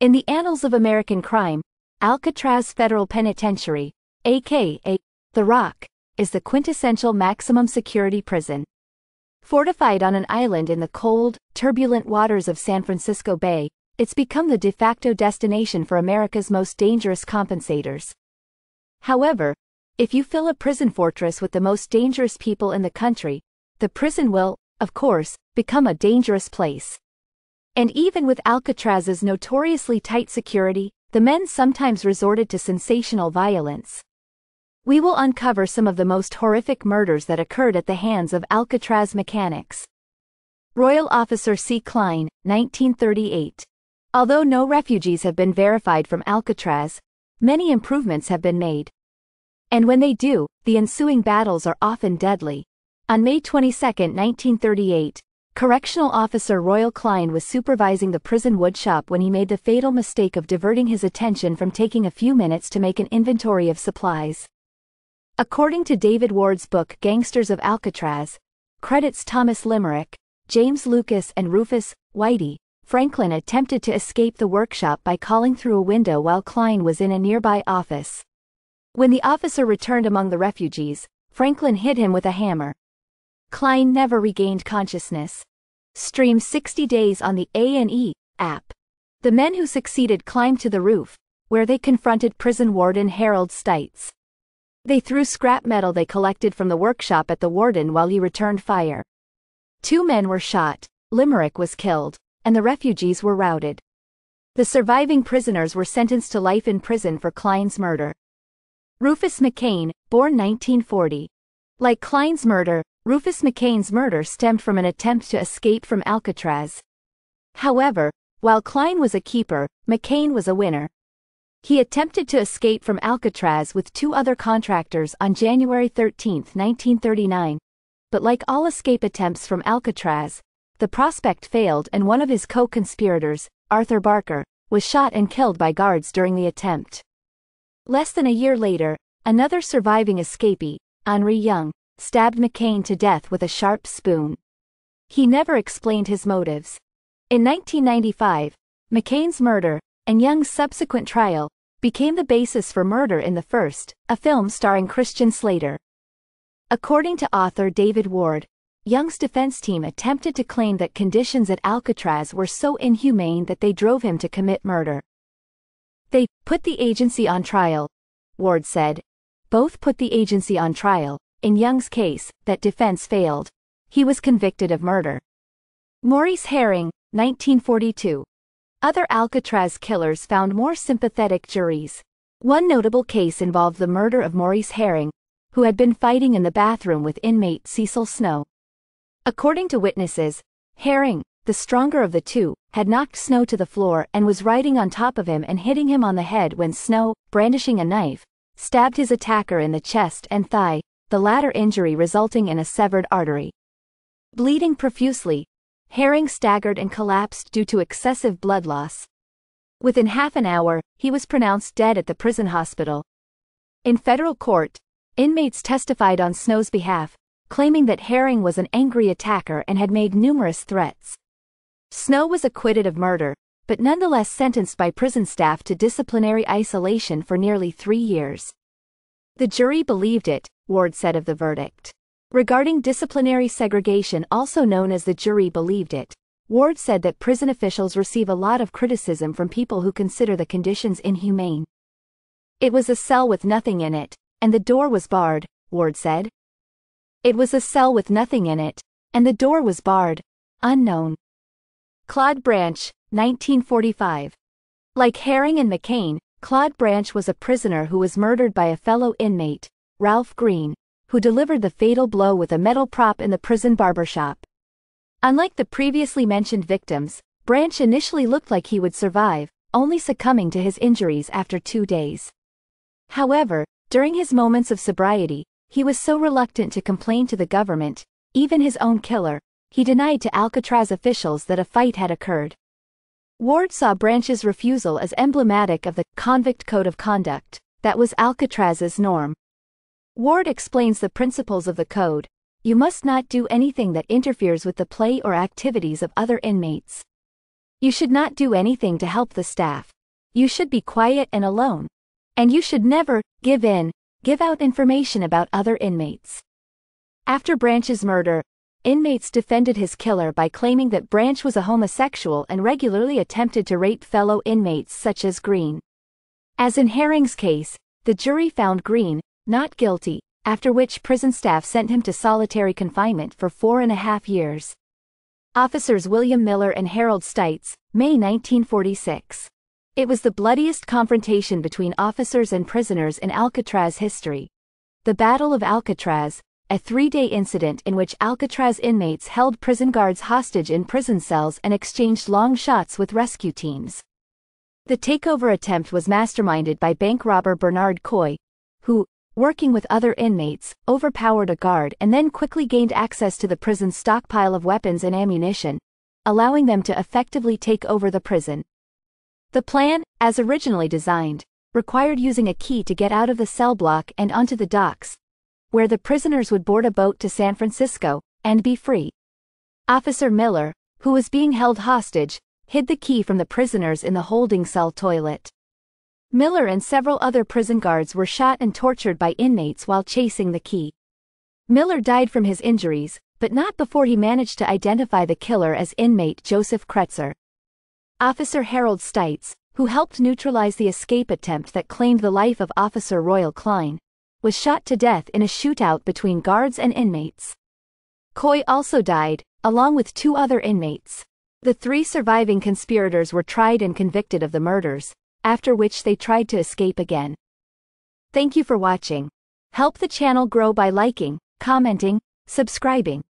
In the annals of American crime, Alcatraz Federal Penitentiary, aka The Rock, is the quintessential maximum security prison. Fortified on an island in the cold, turbulent waters of San Francisco Bay, it's become the de facto destination for America's most dangerous compensators. However, if you fill a prison fortress with the most dangerous people in the country, the prison will, of course, become a dangerous place. And even with Alcatraz's notoriously tight security, the men sometimes resorted to sensational violence. We will uncover some of the most horrific murders that occurred at the hands of Alcatraz mechanics. Royal Officer C. Klein, 1938. Although no refugees have been verified from Alcatraz, many improvements have been made. And when they do, the ensuing battles are often deadly. On May 22, 1938, Correctional Officer Royal Klein was supervising the prison woodshop when he made the fatal mistake of diverting his attention from taking a few minutes to make an inventory of supplies. According to David Ward's book Gangsters of Alcatraz, credits Thomas Limerick, James Lucas and Rufus Whitey, Franklin attempted to escape the workshop by calling through a window while Klein was in a nearby office. When the officer returned among the refugees, Franklin hit him with a hammer. Klein never regained consciousness. Stream 60 days on the A&E app. The men who succeeded climbed to the roof, where they confronted prison warden Harold Stites. They threw scrap metal they collected from the workshop at the warden while he returned fire. 2 men were shot, Limerick was killed, and the refugees were routed. The surviving prisoners were sentenced to life in prison for Klein's murder. Rufus McCain, born 1940. Like Klein's murder, Rufus McCain's murder stemmed from an attempt to escape from Alcatraz. However, while Klein was a keeper, McCain was a winner. He attempted to escape from Alcatraz with 2 other contractors on January 13, 1939. But like all escape attempts from Alcatraz, the prospect failed and one of his co-conspirators, Arthur Barker, was shot and killed by guards during the attempt. Less than a year later, another surviving escapee, Henri Young, stabbed McCain to death with a sharp spoon. He never explained his motives. In 1995, McCain's murder, and Young's subsequent trial, became the basis for Murder in the First, a film starring Christian Slater. According to author David Ward, Young's defense team attempted to claim that conditions at Alcatraz were so inhumane that they drove him to commit murder. They put the agency on trial, Ward said. Both put the agency on trial. In Young's case, that defense failed. He was convicted of murder. Maurice Herring, 1942. Other Alcatraz killers found more sympathetic juries. One notable case involved the murder of Maurice Herring, who had been fighting in the bathroom with inmate Cecil Snow. According to witnesses, Herring, the stronger of the two, had knocked Snow to the floor and was riding on top of him and hitting him on the head when Snow, brandishing a knife, stabbed his attacker in the chest and thigh, the latter injury resulting in a severed artery. Bleeding profusely, Herring staggered and collapsed due to excessive blood loss. Within half an hour, he was pronounced dead at the prison hospital. In federal court, inmates testified on Snow's behalf, claiming that Herring was an angry attacker and had made numerous threats. Snow was acquitted of murder, but nonetheless sentenced by prison staff to disciplinary isolation for nearly 3 years. The jury believed it, Ward said of the verdict. Regarding disciplinary segregation, also known as the jury believed it, Ward said that prison officials receive a lot of criticism from people who consider the conditions inhumane. It was a cell with nothing in it, and the door was barred, Ward said. It was a cell with nothing in it, and the door was barred. Unknown. Claude Branch, 1945. Like Herring and McCain, Claude Branch was a prisoner who was murdered by a fellow inmate, Ralph Green, who delivered the fatal blow with a metal prop in the prison barbershop. Unlike the previously mentioned victims, Branch initially looked like he would survive, only succumbing to his injuries after 2 days. However, during his moments of sobriety, he was so reluctant to complain to the government, even his own killer, he denied to Alcatraz officials that a fight had occurred. Ward saw Branch's refusal as emblematic of the convict code of conduct that was Alcatraz's norm. Ward explains the principles of the code. You must not do anything that interferes with the play or activities of other inmates. You should not do anything to help the staff. You should be quiet and alone. And you should never give out information about other inmates. After Branch's murder, inmates defended his killer by claiming that Branch was a homosexual and regularly attempted to rape fellow inmates such as Green. As in Herring's case, the jury found Green not guilty, after which prison staff sent him to solitary confinement for 4.5 years. Officers William Miller and Harold Stites, May 1946. It was the bloodiest confrontation between officers and prisoners in Alcatraz history. The Battle of Alcatraz, a 3-day incident in which Alcatraz inmates held prison guards hostage in prison cells and exchanged long shots with rescue teams. The takeover attempt was masterminded by bank robber Bernard Coy, who, working with other inmates, overpowered a guard and then quickly gained access to the prison's stockpile of weapons and ammunition, allowing them to effectively take over the prison. The plan, as originally designed, required using a key to get out of the cell block and onto the docks, where the prisoners would board a boat to San Francisco and be free. Officer Miller, who was being held hostage, hid the key from the prisoners in the holding cell toilet. Miller and several other prison guards were shot and tortured by inmates while chasing the key. Miller died from his injuries, but not before he managed to identify the killer as inmate Joseph Kretzer. Officer Harold Stites, who helped neutralize the escape attempt that claimed the life of Officer Royal Klein, was shot to death in a shootout between guards and inmates. Coy also died, along with 2 other inmates. The 3 surviving conspirators were tried and convicted of the murders, after which they tried to escape again. Thank you for watching. Help the channel grow by liking, commenting, subscribing.